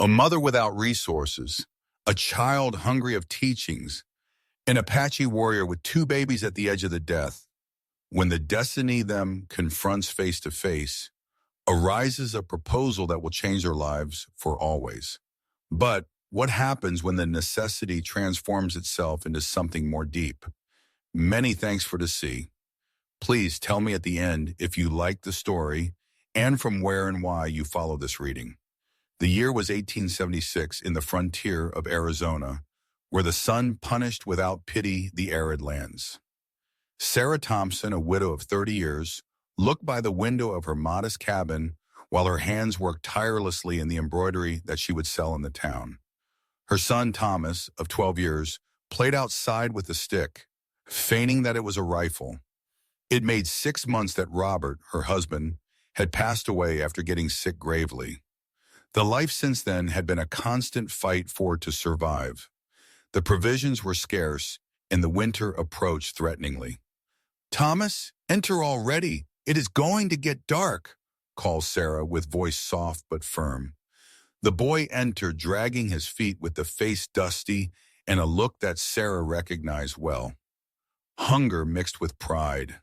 A mother without resources, a child hungry of teachings, an Apache warrior with two babies at the edge of the death. When the destiny them confronts face to face, arises a proposal that will change their lives for always. But what happens when the necessity transforms itself into something more deep? Many thanks for to see. Please tell me at the end if you liked the story and from where and why you follow this reading. The year was 1876 in the frontier of Arizona, where the sun punished without pity the arid lands. Sarah Thompson, a widow of 30 years, looked by the window of her modest cabin while her hands worked tirelessly in the embroidery that she would sell in the town. Her son, Thomas, of 12 years, played outside with a stick, feigning that it was a rifle. It made 6 months that Robert, her husband, had passed away after getting sick gravely. The life since then had been a constant fight for to survive. The provisions were scarce, and the winter approached threateningly. "Thomas, enter already. It is going to get dark," called Sarah with voice soft but firm. The boy entered, dragging his feet with the face dusty and a look that Sarah recognized well. Hunger mixed with pride.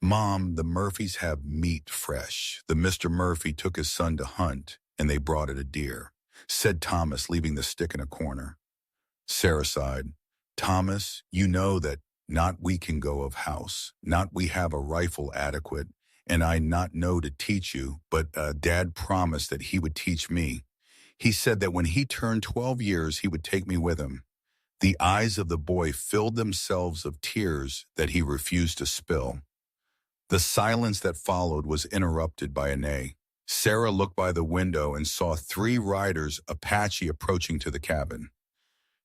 "Mom, the Murphys have meat fresh. The Mr. Murphy took his son to hunt, and they brought it a deer," said Thomas, leaving the stick in a corner. Sarah sighed. "Thomas, you know that not we can go of house, not we have a rifle adequate, and I not know to teach you, but Dad promised that he would teach me. He said that when he turned 12 years, he would take me with him." The eyes of the boy filled themselves of tears that he refused to spill. The silence that followed was interrupted by a neigh. Sarah looked by the window and saw 3 riders, Apache, approaching to the cabin.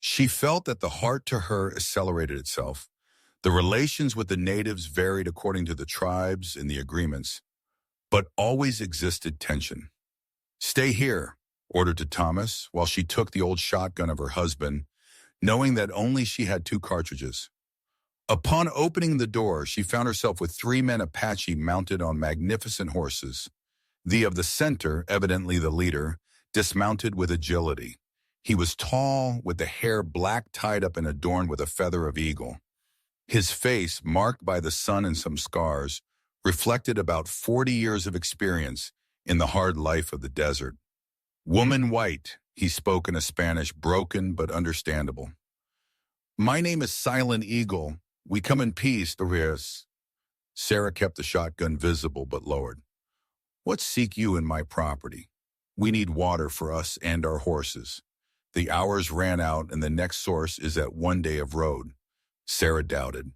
She felt that the heart to her accelerated itself. The relations with the natives varied according to the tribes and the agreements, but always existed tension. "Stay here," ordered to Thomas, while she took the old shotgun of her husband, knowing that only she had 2 cartridges. Upon opening the door, she found herself with 3 men Apache mounted on magnificent horses. The of the center, evidently the leader, dismounted with agility. He was tall, with the hair black tied up and adorned with a feather of eagle. His face, marked by the sun and some scars, reflected about 40 years of experience in the hard life of the desert. "Woman white," he spoke in a Spanish broken but understandable. "My name is Silent Eagle. We come in peace, Torres." Sarah kept the shotgun visible but lowered. "What seek you in my property? We need water for us and our horses. The hours ran out and the next source is at 1 day of road." Sarah doubted.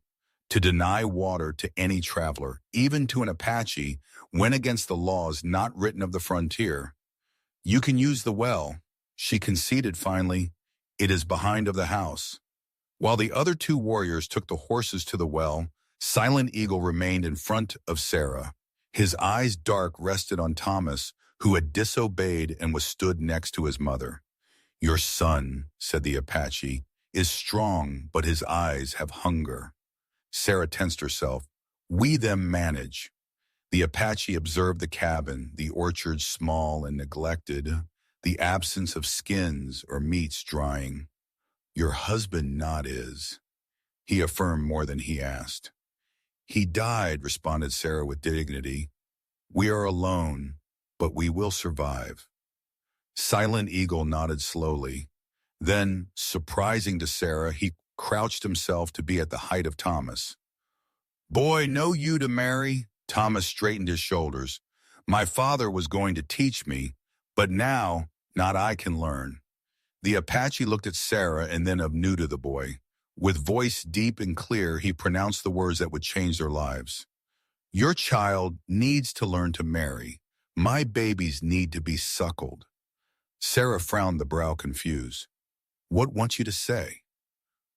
To deny water to any traveler, even to an Apache, went against the laws not written of the frontier. "You can use the well," she conceded finally. "It is behind of the house." While the other 2 warriors took the horses to the well, Silent Eagle remained in front of Sarah. His eyes dark rested on Thomas, who had disobeyed and was stood next to his mother. "Your son," said the Apache, "is strong, but his eyes have hunger." Sarah tensed herself. "We them manage." The Apache observed the cabin, the orchard small and neglected, the absence of skins or meats drying. "Your husband not is," he affirmed more than he asked. "He died," responded Sarah with dignity. "We are alone, but we will survive." Silent Eagle nodded slowly. Then, surprising to Sarah, he crouched himself to be at the height of Thomas. "Boy, know you to marry?" Thomas straightened his shoulders. "My father was going to teach me, but now not I can learn." The Apache looked at Sarah and then anew to the boy. With voice deep and clear, he pronounced the words that would change their lives. "Your child needs to learn to marry. My babies need to be suckled." Sarah frowned, the brow confused. "What want you to say?"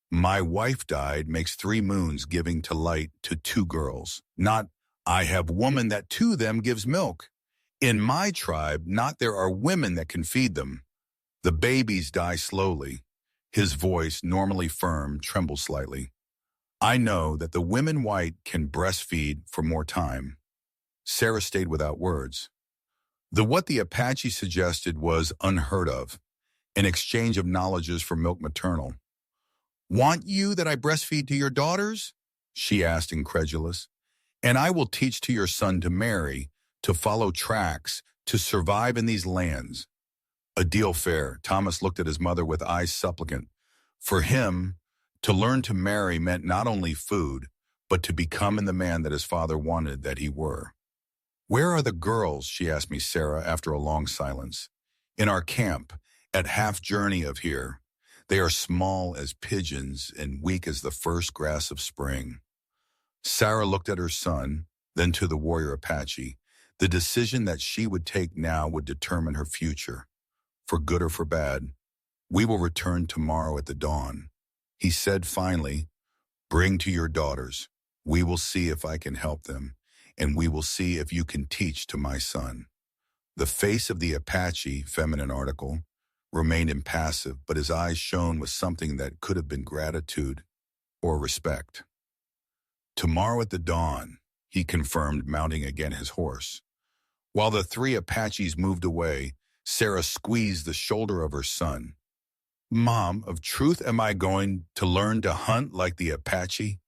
"My wife died makes 3 moons giving to light to 2 girls. Not, I have woman that to them gives milk. In my tribe, not there are women that can feed them. The babies die slowly." His voice, normally firm, trembled slightly. "I know that the women white can breastfeed for more time." Sarah stayed without words. What the Apache suggested was unheard of, an exchange of knowledges for milk maternal. "Want you that I breastfeed to your daughters?" she asked, incredulous. "And I will teach to your son to marry, to follow tracks, to survive in these lands." A deal fair. Thomas looked at his mother with eyes supplicant. For him, to learn to marry meant not only food, but to become the man that his father wanted that he were. "Where are the girls?" she asked me, Sarah, after a long silence. "In our camp, at half journey of here. They are small as pigeons and weak as the first grass of spring." Sarah looked at her son, then to the warrior Apache. The decision that she would take now would determine her future. For good or for bad, "We will return tomorrow at the dawn." He said finally, "Bring to your daughters. We will see if I can help them, and we will see if you can teach to my son." The face of the Apache, feminine article, remained impassive, but his eyes shone with something that could have been gratitude or respect. "Tomorrow at the dawn," he confirmed, mounting again his horse. While the three Apaches moved away, Sarah squeezed the shoulder of her son. "Mom, of truth am I going to learn to hunt like the Apache?"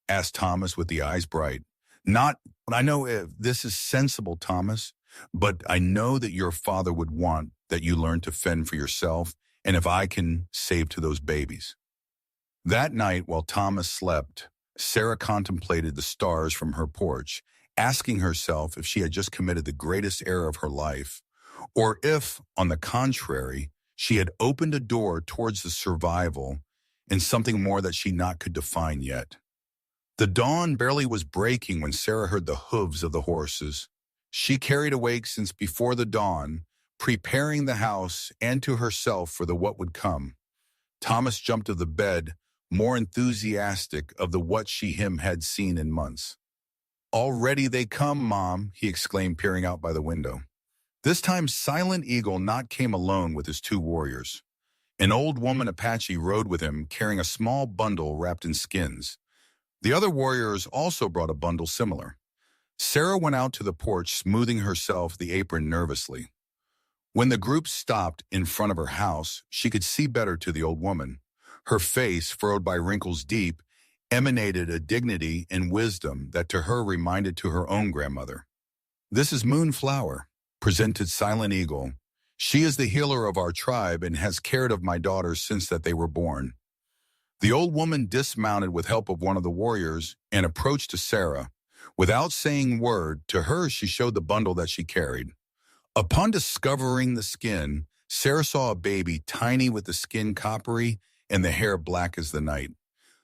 asked Thomas with the eyes bright. "Not, I know this is sensible, Thomas, but I know that your father would want that you learn to fend for yourself, and if I can, save to those babies." That night, while Thomas slept, Sarah contemplated the stars from her porch, asking herself if she had just committed the greatest error of her life, or if, on the contrary, she had opened a door towards the survival in something more that she not could define yet. The dawn barely was breaking when Sarah heard the hooves of the horses. She carried awake since before the dawn, preparing the house and to herself for the what would come. Thomas jumped to the bed, more enthusiastic of the what she him had seen in months. "Already they come, Mom," he exclaimed, peering out by the window. This time Silent Eagle not came alone with his two warriors. An old woman Apache rode with him, carrying a small bundle wrapped in skins. The other warriors also brought a bundle similar. Sarah went out to the porch, smoothing herself the apron nervously. When the group stopped in front of her house, she could see better to the old woman. Her face, furrowed by wrinkles deep, emanated a dignity and wisdom that to her reminded to her own grandmother. "This is Moonflower," presented Silent Eagle. "She is the healer of our tribe and has cared of my daughters since that they were born." The old woman dismounted with help of one of the warriors and approached to Sarah. Without saying word, to her she showed the bundle that she carried. Upon discovering the skin, Sarah saw a baby tiny with the skin coppery and the hair black as the night.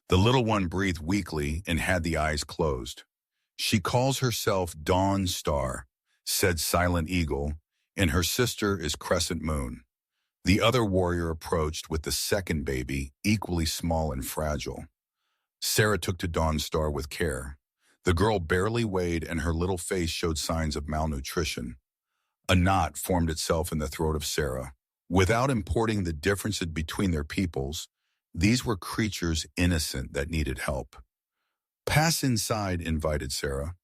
The little one breathed weakly and had the eyes closed. "She calls herself Dawn Star," said Silent Eagle, "and her sister is Crescent Moon." The other warrior approached with the second baby, equally small and fragile. Sarah took to Dawn Star with care. The girl barely weighed and her little face showed signs of malnutrition. A knot formed itself in the throat of Sarah. Without importing the difference between their peoples, these were creatures innocent that needed help. "Pass inside," invited Sarah.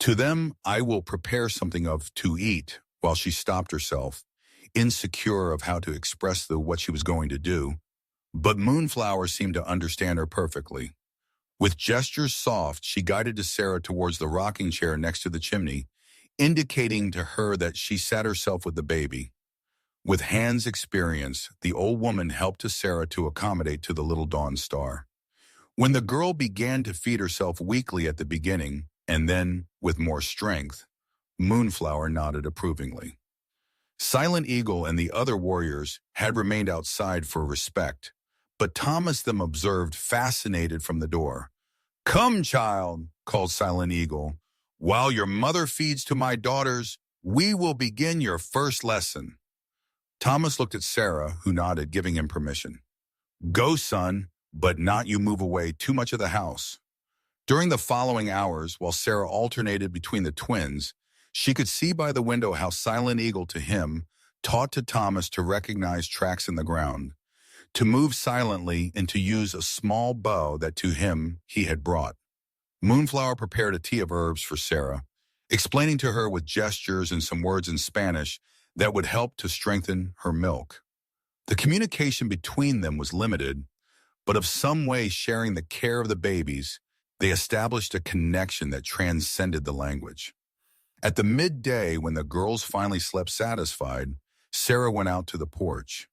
"To them I will prepare something of to eat," while she stopped herself, insecure of how to express what she was going to do. But Moonflower seemed to understand her perfectly. With gestures soft, she guided to Sarah towards the rocking chair next to the chimney, indicating to her that she sat herself with the baby. With hands experienced, the old woman helped to Sarah to accommodate to the little Dawn Star. When the girl began to feed herself weakly at the beginning, and then with more strength, Moonflower nodded approvingly. Silent Eagle and the other warriors had remained outside for respect, but Thomas them observed fascinated from the door. "Come, child," called Silent Eagle. "While your mother feeds to my daughters, we will begin your first lesson." Thomas looked at Sarah, who nodded, giving him permission. "Go, son, but not you move away too much of the house." During the following hours, while Sarah alternated between the twins, she could see by the window how Silent Eagle to him taught to Thomas to recognize tracks in the ground, to move silently and to use a small bow that to him he had brought. Moonflower prepared a tea of herbs for Sarah, explaining to her with gestures and some words in Spanish that would help to strengthen her milk. The communication between them was limited, but of some way sharing the care of the babies, they established a connection that transcended the language. At the midday, when the girls finally slept satisfied, Sarah went out to the porch.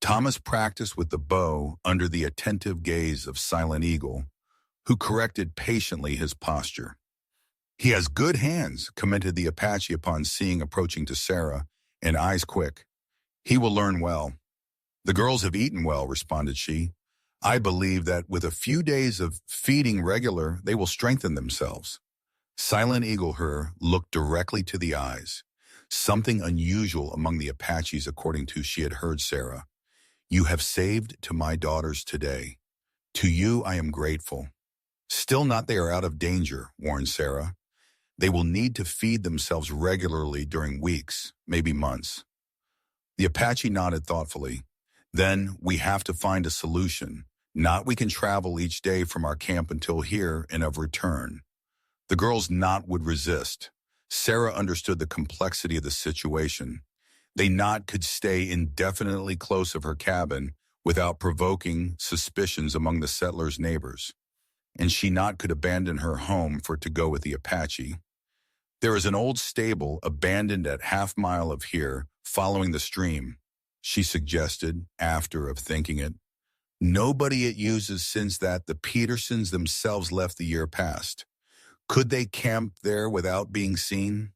Thomas practiced with the bow under the attentive gaze of Silent Eagle, who corrected patiently his posture. "He has good hands," commented the Apache upon seeing approaching to Sarah, and eyes quick. "He will learn well." "The girls have eaten well," responded she. "I believe that with a few days of feeding regular, they will strengthen themselves." Silent Eagle her looked directly to the eyes, something unusual among the Apaches according to she had heard Sarah. "You have saved to my daughters today. To you I am grateful." "Still not they are out of danger," warned Sarah. "They will need to feed themselves regularly during weeks, maybe months." The Apache nodded thoughtfully. "Then we have to find a solution. Not we can travel each day from our camp until here and of return." The girls not would resist. Sarah understood the complexity of the situation. They not could stay indefinitely close of her cabin without provoking suspicions among the settlers' neighbors. And she not could abandon her home for to go with the Apache. "There is an old stable abandoned at half-mile of here, following the stream," she suggested, after of thinking it. "Nobody it uses since that the Petersons themselves left the year past. Could they camp there without being seen?"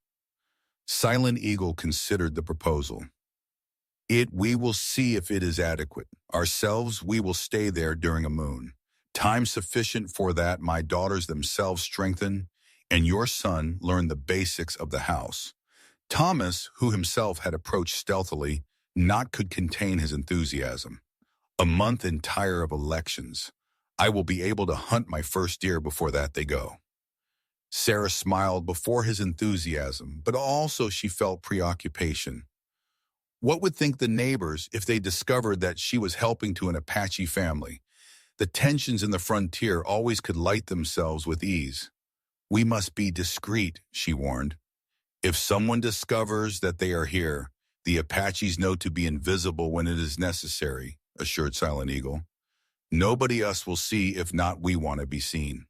Silent Eagle considered the proposal. We will see if it is adequate. Ourselves, we will stay there during a moon. Time sufficient for that my daughters themselves strengthen, and your son learn the basics of the house." Thomas, who himself had approached stealthily, not could contain his enthusiasm. "A month entire of elections. I will be able to hunt my first deer before that they go." Sarah smiled before his enthusiasm, but also she felt preoccupation. What would think the neighbors if they discovered that she was helping to an Apache family? The tensions in the frontier always could light themselves with ease. "We must be discreet," she warned. "If someone discovers that they are here, the Apaches know to be invisible when it is necessary," assured Silent Eagle. "Nobody else will see if not we want to be seen."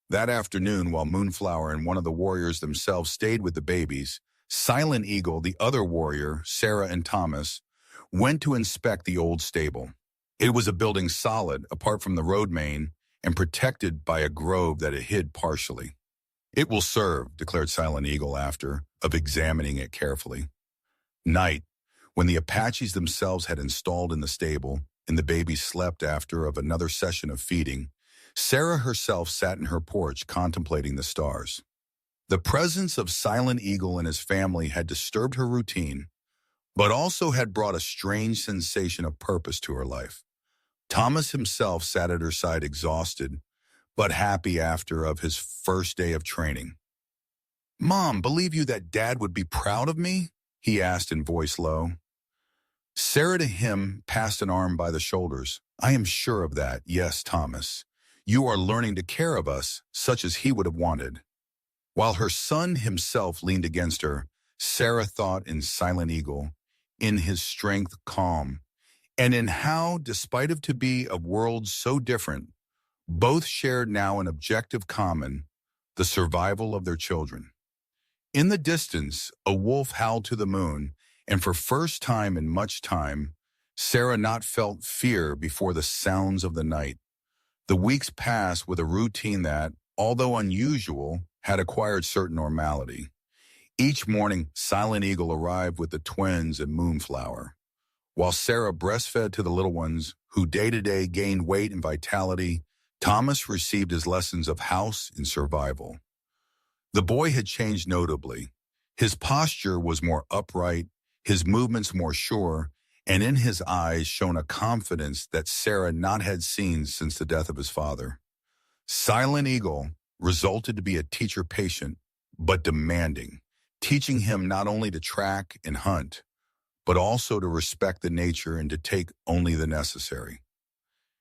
That afternoon, while Moonflower and one of the warriors themselves stayed with the babies, Silent Eagle, the other warrior, Sarah and Thomas, went to inspect the old stable. It was a building solid, apart from the road main, and protected by a grove that it hid partially. "It will serve," declared Silent Eagle after of examining it carefully. Night, when the Apaches themselves had installed in the stable, and the babies slept after of another session of feeding, Sarah herself sat in her porch contemplating the stars. The presence of Silent Eagle and his family had disturbed her routine, but also had brought a strange sensation of purpose to her life. Thomas himself sat at her side exhausted, but happy after of his first day of training. "Mom, believe you that Dad would be proud of me?" he asked in voice low. Sarah to him passed an arm by the shoulders. "I am sure of that, yes, Thomas. You are learning to care of us, such as he would have wanted." While her son himself leaned against her, Sarah thought in Silent Eagle, in his strength calm, and in how, despite of to be of worlds so different, both shared now an objective common, the survival of their children. In the distance, a wolf howled to the moon, and for first time in much time, Sarah not felt fear before the sounds of the night. The weeks passed with a routine that, although unusual, had acquired certain normality. Each morning, Silent Eagle arrived with the twins and Moonflower, while Sarah breastfed to the little ones, who day to day gained weight and vitality. Thomas received his lessons of house and survival. The boy had changed notably. His posture was more upright, his movements more sure, and in his eyes shone a confidence that Sarah not had seen since the death of his father. Silent Eagle resulted to be a teacher patient, but demanding, teaching him not only to track and hunt, but also to respect the nature and to take only the necessary.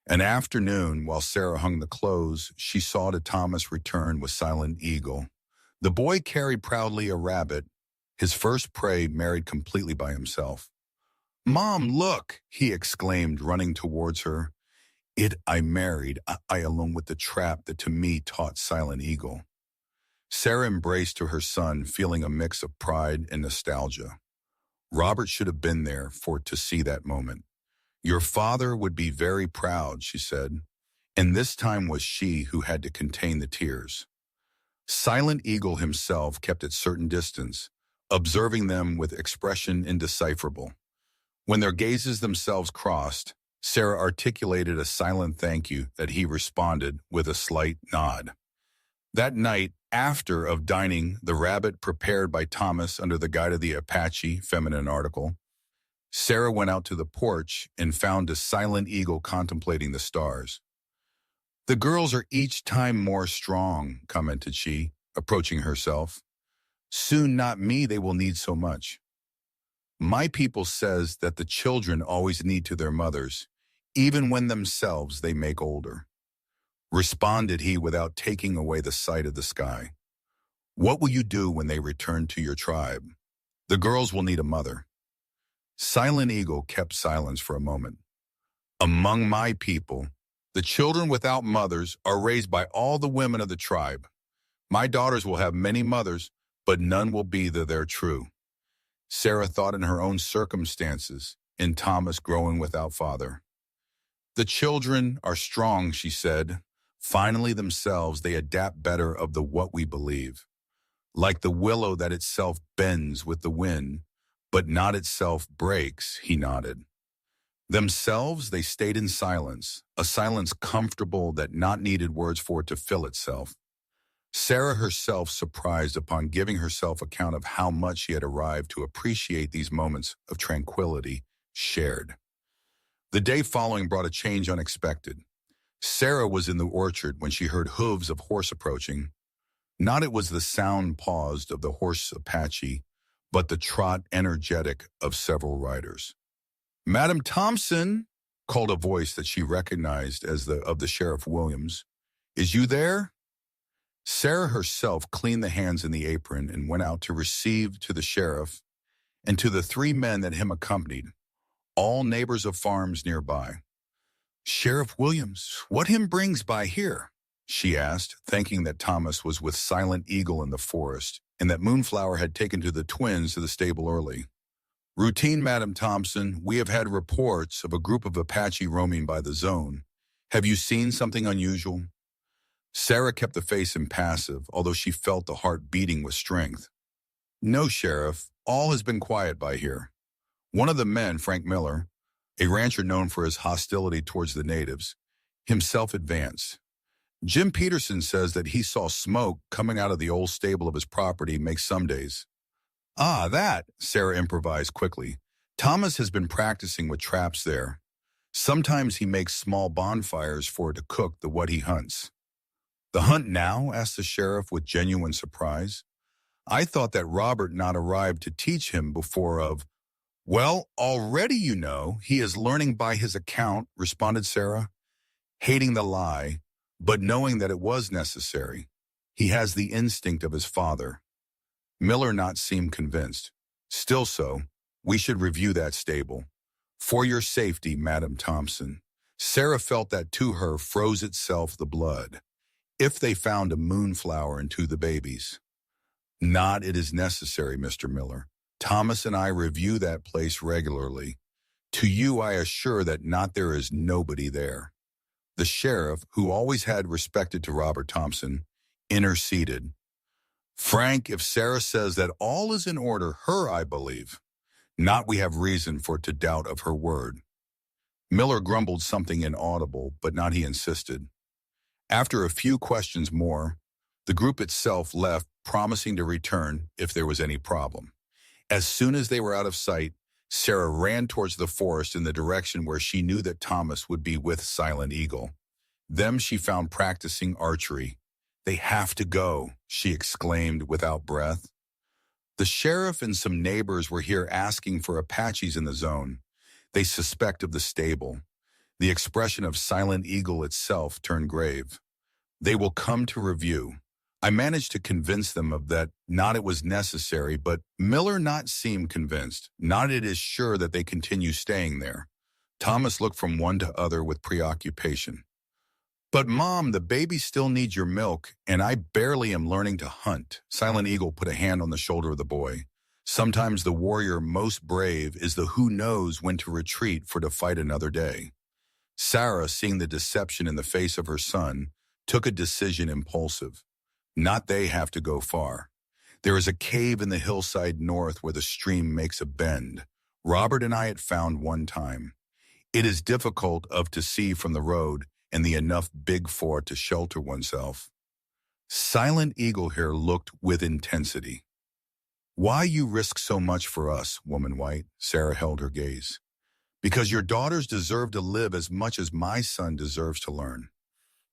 An afternoon, while Sarah hung the clothes, she saw to Thomas return with Silent Eagle. The boy carried proudly a rabbit, his first prey, married completely by himself. "Mom, look!" he exclaimed, running towards her. "It I married, I alone with the trap that to me taught Silent Eagle." Sarah embraced to her son, feeling a mix of pride and nostalgia. Robert should have been there to see that moment. "Your father would be very proud," she said, and this time was she who had to contain the tears. Silent Eagle himself kept at certain distance, observing them with expression indecipherable. When their gazes themselves crossed, Sarah articulated a silent thank you that he responded with a slight nod. That night, after of dining the rabbit prepared by Thomas under the guide of the Apache feminine article, Sarah went out to the porch and found a Silent Eagle contemplating the stars. "The girls are each time more strong," commented she, approaching herself. "Soon not me they will need so much. My people says that the children always need to their mothers, even when themselves they make older," responded he without taking away the sight of the sky. "What will you do when they return to your tribe? The girls will need a mother." Silent Eagle kept silence for a moment. "Among my people, the children without mothers are raised by all the women of the tribe. My daughters will have many mothers, but none will be their true." Sarah thought in her own circumstances, in Thomas growing without father. "The children are strong," she said. "Finally themselves they adapt better of the what we believe. Like the willow that itself bends with the wind, but not itself breaks," he nodded. Themselves they stayed in silence, a silence comfortable that not needed words for it to fill itself. Sarah herself surprised upon giving herself account of how much she had arrived to appreciate these moments of tranquility shared. The day following brought a change unexpected. Sarah was in the orchard when she heard hooves of horse approaching. Not it was the sound paused of the horse Apache, but the trot energetic of several riders. "Madam Thompson," called a voice that she recognized as of the Sheriff Williams. "Is you there?" Sarah herself cleaned the hands in the apron and went out to receive to the sheriff and to the 3 men that him accompanied, all neighbors of farms nearby. "Sheriff Williams, what him brings by here?" she asked, thinking that Thomas was with Silent Eagle in the forest and that Moonflower had taken to the twins to the stable early. "Routine, Madam Thompson. We have had reports of a group of Apache roaming by the zone. Have you seen something unusual?" Sarah kept the face impassive, although she felt the heart beating with strength. "No, Sheriff. All has been quiet by here." One of the men, Frank Miller, a rancher known for his hostility towards the natives, himself advanced. "Jim Peterson says that he saw smoke coming out of the old stable of his property make some days." "Ah, that," Sarah improvised quickly. "Thomas has been practicing with traps there. Sometimes he makes small bonfires for to cook the what he hunts." "The hunt now?" asked the sheriff with genuine surprise. "I thought that Robert not arrived to teach him before of—" "Well, already you know, he is learning by his account," responded Sarah, hating the lie, but knowing that it was necessary. "He has the instinct of his father." Miller not seemed convinced. "Still so, we should review that stable. For your safety, Madam Thompson." Sarah felt that to her froze itself the blood. If they found a moonflower into the babies. "Not it is necessary, Mr. Miller. Thomas and I review that place regularly. To you I assure that not there is nobody there." The sheriff, who always had respected to Robert Thompson, interceded. "Frank, if Sarah says that all is in order, her I believe. Not we have reason for to doubt of her word." Miller grumbled something inaudible, but not he insisted. After a few questions more, the group itself left, promising to return if there was any problem. As soon as they were out of sight, Sarah ran towards the forest in the direction where she knew that Thomas would be with Silent Eagle. Them she found practicing archery. "They have to go," she exclaimed without breath. "The sheriff and some neighbors were here asking for Apaches in the zone. They suspect of the stable." The expression of Silent Eagle itself turned grave. "They will come to review. I managed to convince them of that, not it was necessary, but Miller not seemed convinced, not it is sure that they continue staying there. Thomas looked from one to other with preoccupation. But Mom, the baby still needs your milk, and I barely am learning to hunt. Silent Eagle put a hand on the shoulder of the boy. Sometimes the warrior most brave is the who knows when to retreat for to fight another day. Sarah, seeing the deception in the face of her son, took a decision impulsive. Not they have to go far. There is a cave in the hillside north where the stream makes a bend. Robert and I had found one time. It is difficult of to see from the road and the enough big for to shelter oneself. Silent Eagle here looked with intensity. Why you risk so much for us, woman white? Sarah held her gaze. Because your daughters deserve to live as much as my son deserves to learn.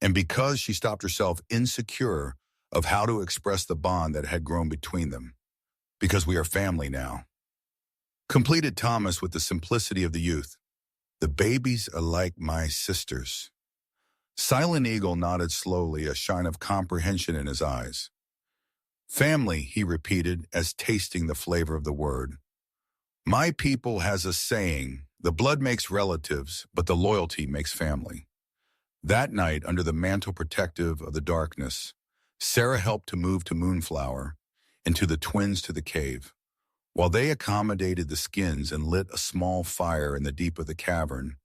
And because she stopped herself insecure of how to express the bond that had grown between them. Because we are family now. Completed Thomas with the simplicity of the youth. The babies are like my sisters. Silent Eagle nodded slowly, a shine of comprehension in his eyes. Family, he repeated, as tasting the flavor of the word. My people has a saying, the blood makes relatives, but the loyalty makes family. That night, under the mantle protective of the darkness, Sarah helped to move to Moonflower and to the twins to the cave. While they accommodated the skins and lit a small fire in the deep of the cavern,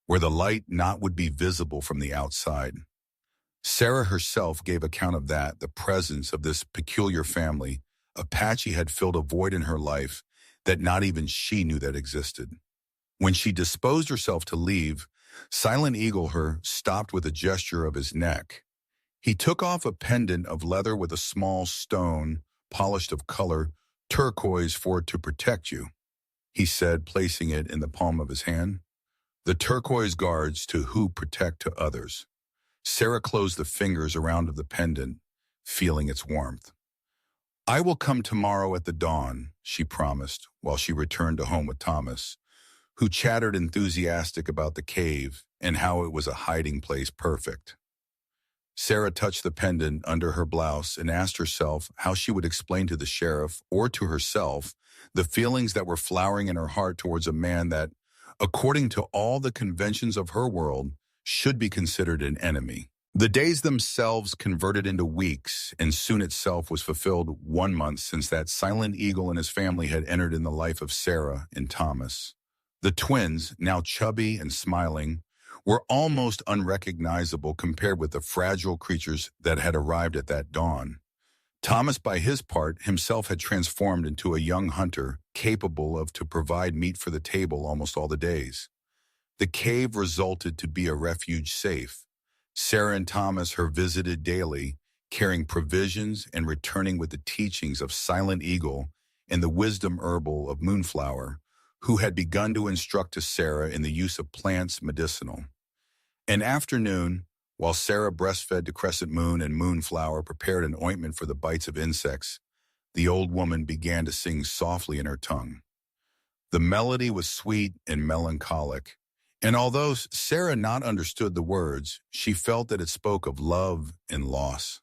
where the light not would be visible from the outside. Sarah herself gave account of that, the presence of this peculiar family. Apache had filled a void in her life that not even she knew that existed. When she disposed herself to leave, Silent Eagle her stopped with a gesture of his neck. He took off a pendant of leather with a small stone, polished of color, turquoise for it to protect you, he said, placing it in the palm of his hand. The turquoise guards to who protect to others. Sarah closed the fingers around of the pendant, feeling its warmth. I will come tomorrow at the dawn, she promised, while she returned to home with Thomas, who chattered enthusiastic about the cave and how it was a hiding place perfect. Sarah touched the pendant under her blouse and asked herself how she would explain to the sheriff or to herself the feelings that were flowering in her heart towards a man that, according to all the conventions of her world, should be considered an enemy. The days themselves converted into weeks, and soon itself was fulfilled 1 month since that Silent Eagle and his family had entered in the life of Sarah and Thomas. The twins, now chubby and smiling, were almost unrecognizable compared with the fragile creatures that had arrived at that dawn. Thomas, by his part, himself had transformed into a young hunter capable of to provide meat for the table almost all the days. The cave resulted to be a refuge safe. Sarah and Thomas her visited daily, carrying provisions and returning with the teachings of Silent Eagle and the wisdom herbal of Moonflower, who had begun to instruct to Sarah in the use of plants medicinal. An afternoon, while Sarah breastfed to Crescent Moon and Moonflower prepared an ointment for the bites of insects, the old woman began to sing softly in her tongue. The melody was sweet and melancholic, and although Sarah not understood the words, she felt that it spoke of love and loss.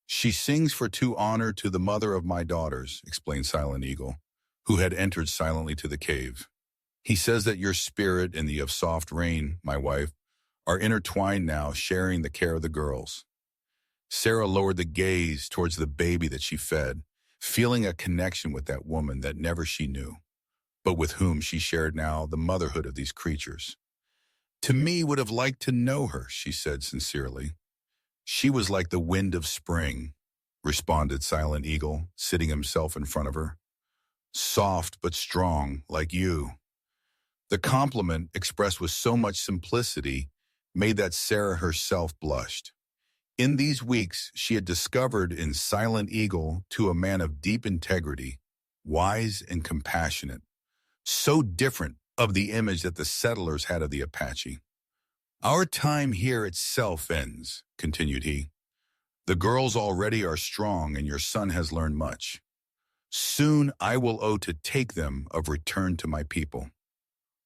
She sings for to honor to the mother of my daughters, explained Silent Eagle, who had entered silently to the cave. He says that your spirit and the of soft rain, my wife, are intertwined now, sharing the care of the girls. Sarah lowered the gaze towards the baby that she fed, feeling a connection with that woman that never she knew, but with whom she shared now the motherhood of these creatures. To me would have liked to know her, she said sincerely. She was like the wind of spring, responded Silent Eagle, sitting himself in front of her. Soft but strong, like you. The compliment, expressed with so much simplicity, made that Sarah herself blushed. In these weeks, she had discovered in Silent Eagle to a man of deep integrity, wise and compassionate, so different of the image that the settlers had of the Apache. Our time here itself ends, continued he. The girls already are strong and your son has learned much. Soon I will owe to take them of return to my people.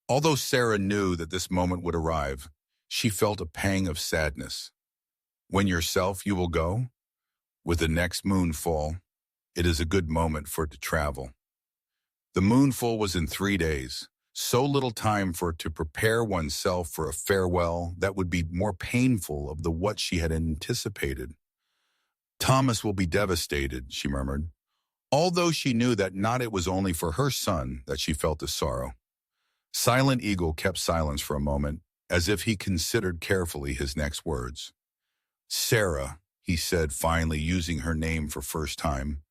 Although Sarah knew that this moment would arrive, she felt a pang of sadness. When yourself you will go? With the next moonfall, it is a good moment for it to travel. The moonfall was in 3 days, so little time for it to prepare oneself for a farewell that would be more painful of the what she had anticipated. Thomas will be devastated, she murmured, although she knew that not it was only for her son that she felt the sorrow. Silent Eagle kept silence for a moment, as if he considered carefully his next words. Sarah, he said, finally using her name for first time,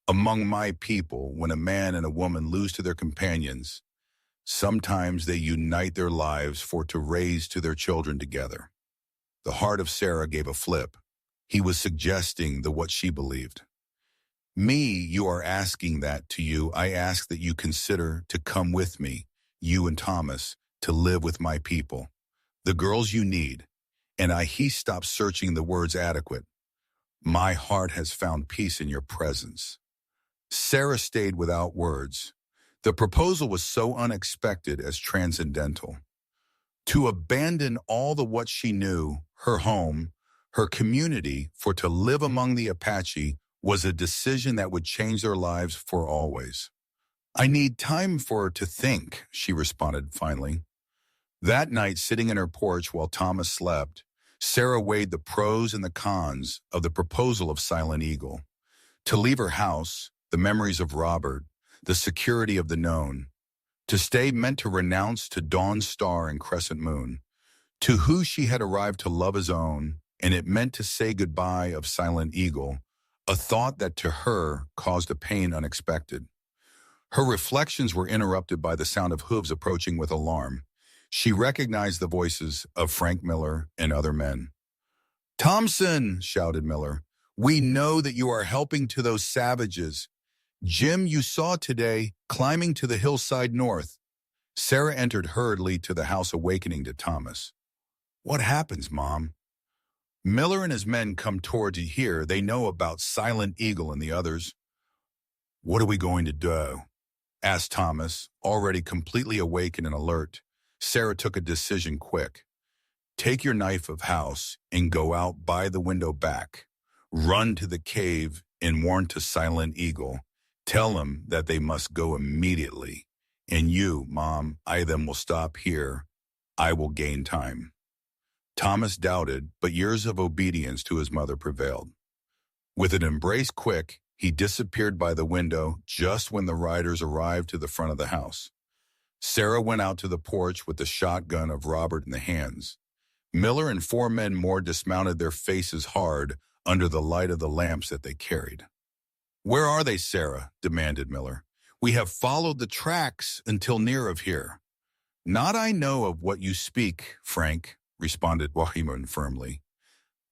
among my people, when a man and a woman lose to their companions, sometimes they unite their lives for to raise to their children together. The heart of Sarah gave a flip. He was suggesting the what she believed. Me, you are asking that to you. I ask that you consider to come with me, you and Thomas, to live with my people. The girls you need. And he stopped searching the words adequate. My heart has found peace in your presence. Sarah stayed without words. The proposal was so unexpected as transcendental. To abandon all the what she knew, her home, her community, for to live among the Apache was a decision that would change their lives for always. I need time for her to think, she responded finally. That night, sitting in her porch while Thomas slept, Sarah weighed the pros and the cons of the proposal of Silent Eagle. To leave her house, the memories of Robert, the security of the known. To stay meant to renounce to dawn star and crescent moon. To who she had arrived to love as own, and it meant to say goodbye of Silent Eagle, a thought that to her caused a pain unexpected. Her reflections were interrupted by the sound of hooves approaching with alarm. She recognized the voices of Frank Miller and other men. Thompson, shouted Miller, we know that you are helping to those savages. Jim, you saw today, climbing to the hillside north. Sarah entered hurriedly to the house, awakening to Thomas. What happens, Mom? Miller and his men come toward to hear. They know about Silent Eagle and the others. What are we going to do? Asked Thomas, already completely awakened and alert. Sarah took a decision quick. Take your knife of house and go out by the window back. Run to the cave and warn to Silent Eagle. Tell them that they must go immediately. And you, Mom, I them will stop here. I will gain time. Thomas doubted, but years of obedience to his mother prevailed. With an embrace quick, he disappeared by the window just when the riders arrived to the front of the house. Sarah went out to the porch with the shotgun of Robert in the hands. Miller and 4 men more dismounted, their faces hard under the light of the lamps that they carried. Where are they, Sarah? Demanded Miller. We have followed the tracks until near of here. Not I know of what you speak, Frank, responded Wahiman firmly.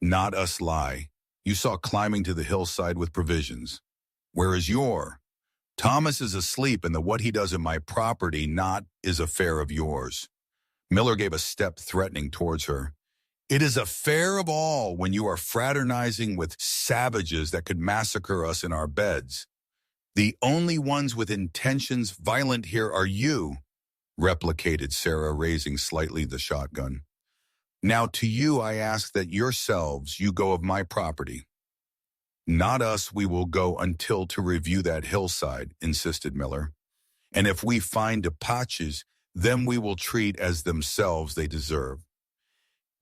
Not us lie. You saw climbing to the hillside with provisions. Where is your? Thomas is asleep, and the what he does in my property not is affair of yours. Miller gave a step threatening towards her. It is affair of all when you are fraternizing with savages that could massacre us in our beds. The only ones with intentions violent here are you, replicated Sarah, raising slightly the shotgun. Now to you I ask that yourselves you go of my property. Not us, we will go until to review that hillside, insisted Miller. And if we find Apaches, them we will treat as themselves they deserve.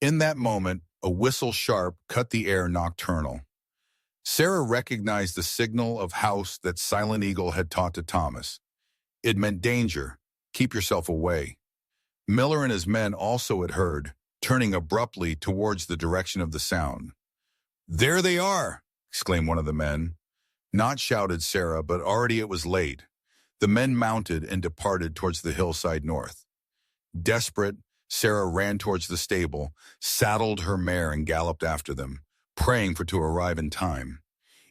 In that moment, a whistle sharp cut the air nocturnal. Sarah recognized the signal of house that Silent Eagle had taught to Thomas. It meant danger. Keep yourself away. Miller and his men also had heard, turning abruptly towards the direction of the sound. There they are, exclaimed one of the men. Not, shouted Sarah, but already it was late. The men mounted and departed towards the hillside north. Desperate, Sarah ran towards the stable, saddled her mare and galloped after them, praying for to arrive in time.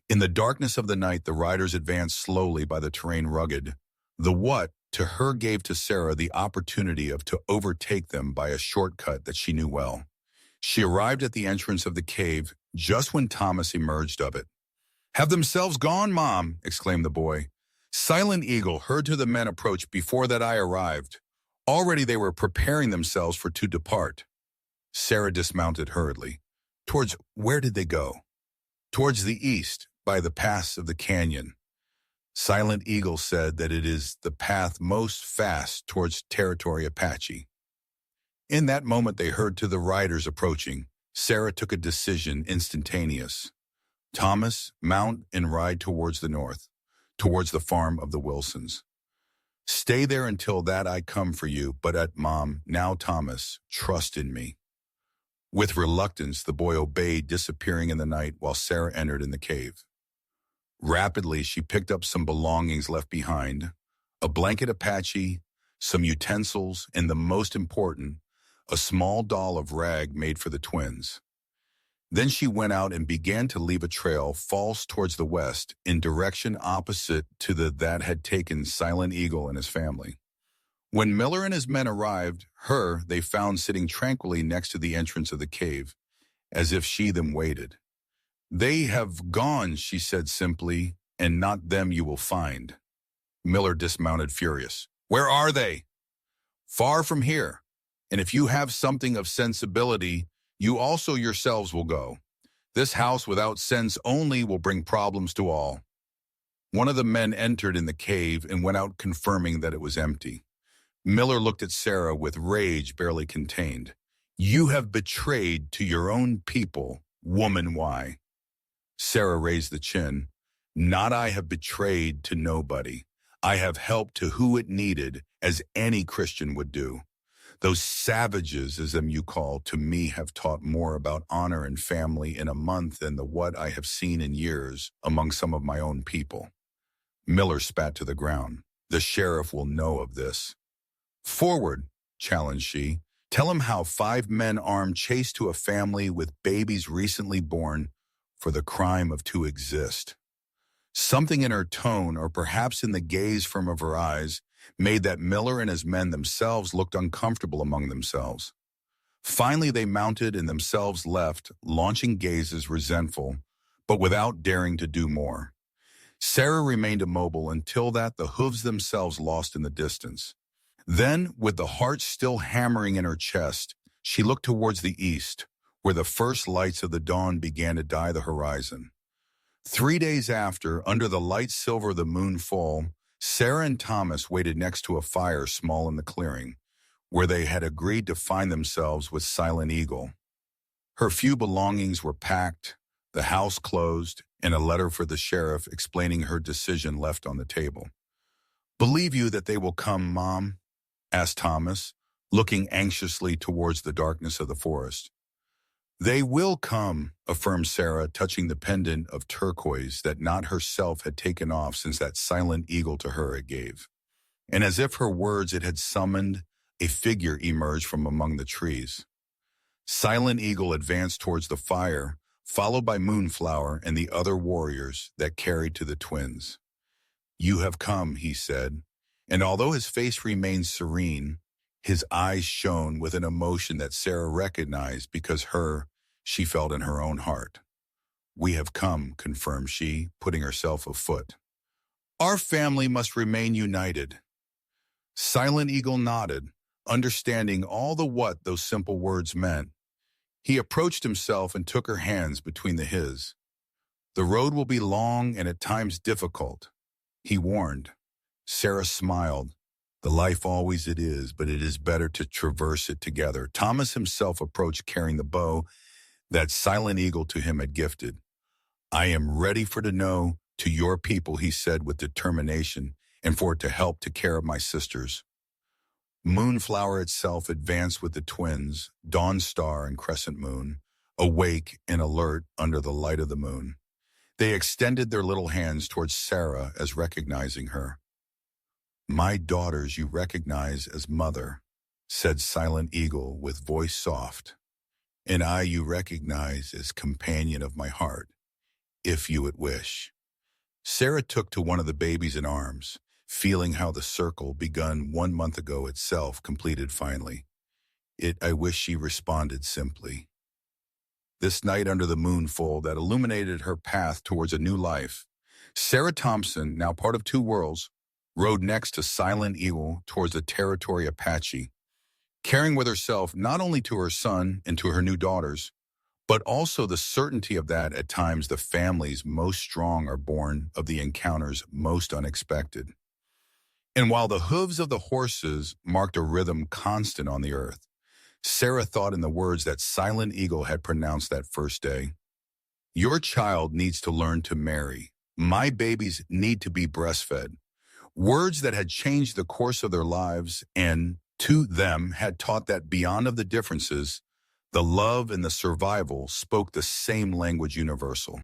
In the darkness of the night, the riders advanced slowly by the terrain rugged. The what, to her, gave to Sarah the opportunity of to overtake them by a shortcut that she knew well. She arrived at the entrance of the cave just when Thomas emerged of it. Have themselves gone, Mom, exclaimed the boy. Silent Eagle heard to the men approach before that I arrived. Already they were preparing themselves for to depart. Sarah dismounted hurriedly. Towards where did they go? Towards the east, by the pass of the canyon, Silent Eagle said that it is the path most fast towards territory Apache. In that moment they heard to the riders approaching. Sarah took a decision instantaneous. Thomas, mount and ride towards the north, towards the farm of the Wilsons. Stay there until that I come for you, but at Mom, now Thomas, trust in me. With reluctance, the boy obeyed, disappearing in the night while Sarah entered in the cave. Rapidly, she picked up some belongings left behind, a blanket Apache, some utensils, and the most important, a small doll of rag made for the twins. Then she went out and began to leave a trail false towards the west in direction opposite to that had taken Silent Eagle and his family. When Miller and his men arrived, they found sitting tranquilly next to the entrance of the cave, as if she them waited. They have gone, she said simply, and not them you will find. Miller dismounted furious. Where are they? Far from here. And if you have something of sensibility, you also yourselves will go. This house without sense only will bring problems to all. One of the men entered in the cave and went out confirming that it was empty. Miller looked at Sarah with rage barely contained. You have betrayed to your own people, woman, why? Sarah raised the chin. Not I have betrayed to nobody. I have helped to who it needed, as any Christian would do. Those savages, as them you call, to me have taught more about honor and family in a month than what I have seen in years among some of my own people. Miller spat to the ground. The sheriff will know of this. Forward, challenged she. Tell him how 5 men armed chased to a family with babies recently born for the crime of to exist. Something in her tone, or perhaps in the gaze from of her eyes, made that Miller and his men themselves looked uncomfortable among themselves. Finally they mounted and themselves left, launching gazes resentful, but without daring to do more. Sarah remained immobile until the hooves themselves lost in the distance. Then, with the heart still hammering in her chest, she looked towards the east, where the first lights of the dawn began to dye the horizon. 3 days after, under the light silver of the moon full, Sarah and Thomas waited next to a fire small in the clearing, where they had agreed to find themselves with Silent Eagle. Her few belongings were packed, the house closed, and a letter for the sheriff explaining her decision left on the table. Believe you that they will come, Mom? Asked Thomas, looking anxiously towards the darkness of the forest. They will come, affirmed Sarah, touching the pendant of turquoise that not herself had taken off since that Silent Eagle to her it gave. And as if her words it had summoned, a figure emerged from among the trees. Silent Eagle advanced towards the fire, followed by Moonflower and the other warriors that carried to the twins. You have come, he said, and although his face remained serene, his eyes shone with an emotion that Sarah recognized because she felt in her own heart. We have come, confirmed she, putting herself afoot. Our family must remain united. Silent Eagle nodded, understanding all what those simple words meant. He approached himself and took her hands between his. The road will be long and at times difficult, he warned. Sarah smiled. The life always it is, but it is better to traverse it together. Thomas himself approached carrying the bow that Silent Eagle to him had gifted. I am ready for to know to your people, he said with determination, and for it to help to care of my sisters. Moonflower itself advanced with the twins, Dawn Star and Crescent Moon, awake and alert under the light of the moon. They extended their little hands towards Sarah as recognizing her. My daughters you recognize as mother, said Silent Eagle with voice soft, and I you recognize as companion of my heart, if you it wish. Sarah took to one of the babies in arms, feeling how the circle begun 1 month ago itself completed finally. I wish, she responded simply. This night under the moon full that illuminated her path towards a new life, Sarah Thompson, now part of 2 worlds, rode next to Silent Eagle towards the territory Apache, carrying with herself not only to her son and to her new daughters, but also the certainty of that at times the families most strong are born of the encounters most unexpected. And while the hooves of the horses marked a rhythm constant on the earth, Sarah thought in the words that Silent Eagle had pronounced that first day. Your child needs to learn to marry. My babies need to be breastfed. Words that had changed the course of their lives and, to them, had taught that beyond of the differences, the love and the survival spoke the same language universal.